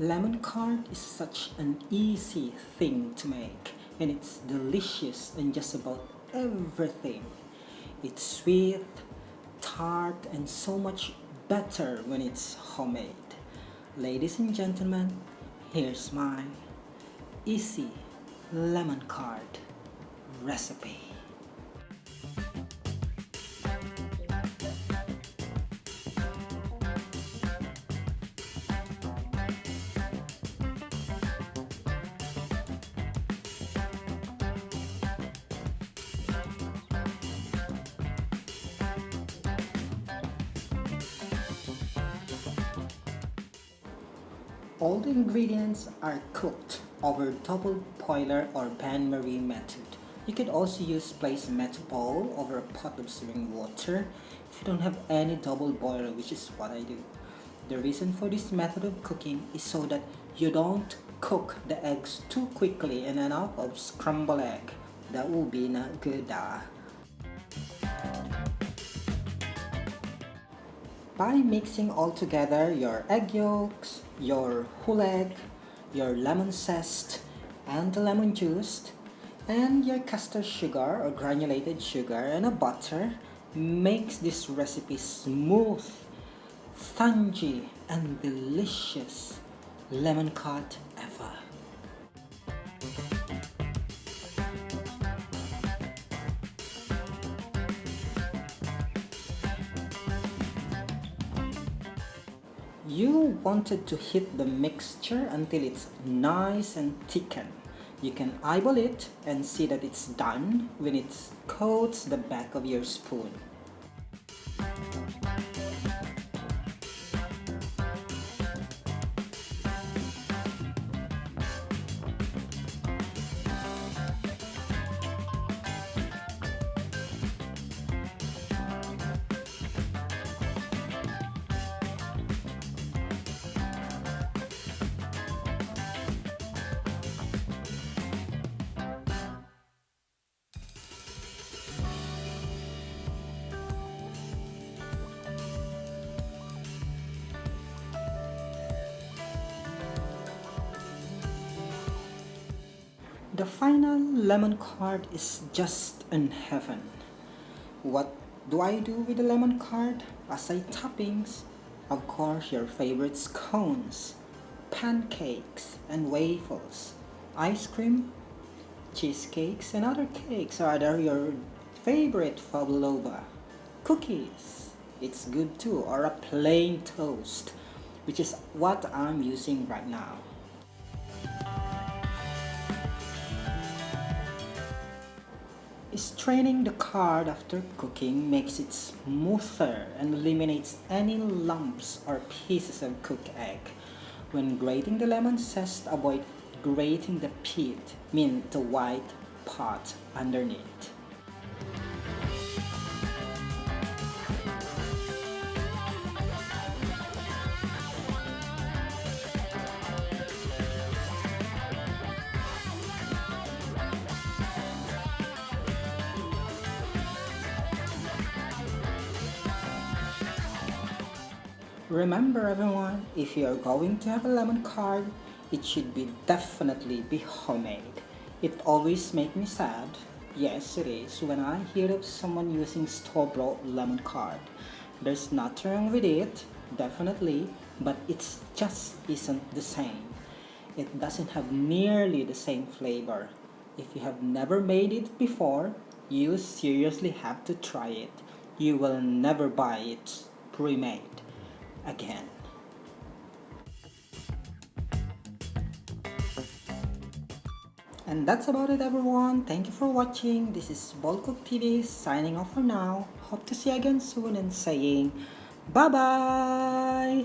Lemon curd is such an easy thing to make, and it's delicious in just about everything. It's sweet, tart, and so much better when it's homemade. Ladies and gentlemen, here's my easy lemon curd recipe. All the ingredients are cooked over double boiler or bain-marie method. You could also use place a metal bowl over a pot of simmering water if you don't have any double boiler, which is what I do. The reason for this method of cooking is so that you don't cook the eggs too quickly and end up of scrambled egg. That will be not good. By mixing all together your egg yolks, your whole egg, your lemon zest, and the lemon juice, and your caster sugar or granulated sugar and a butter makes this recipe smooth, tangy, and delicious lemon curd ever. You wanted to heat the mixture until it's nice and thickened. You can eyeball it and see that it's done when it coats the back of your spoon. The final lemon curd is just in heaven. What do I do with the lemon curd? Aside toppings, of course your favorite scones, pancakes and waffles, ice cream, cheesecakes and other cakes, or other your favorite pavlova, cookies, it's good too, or a plain toast, which is what I'm using right now. Straining the curd after cooking makes it smoother and eliminates any lumps or pieces of cooked egg. When grating the lemon zest, avoid grating the pit, mean the white part underneath. Remember everyone, if you are going to have a lemon curd, it should be definitely be homemade. It always makes me sad, yes it is, when I hear of someone using store-bought lemon curd. There's nothing wrong with it, definitely, but it just isn't the same. It doesn't have nearly the same flavor. If you have never made it before, you seriously have to try it. You will never buy it pre-made again. And that's about it everyone. Thank you for watching. This is Bolcook TV signing off for now. Hope to see you again soon and saying bye bye.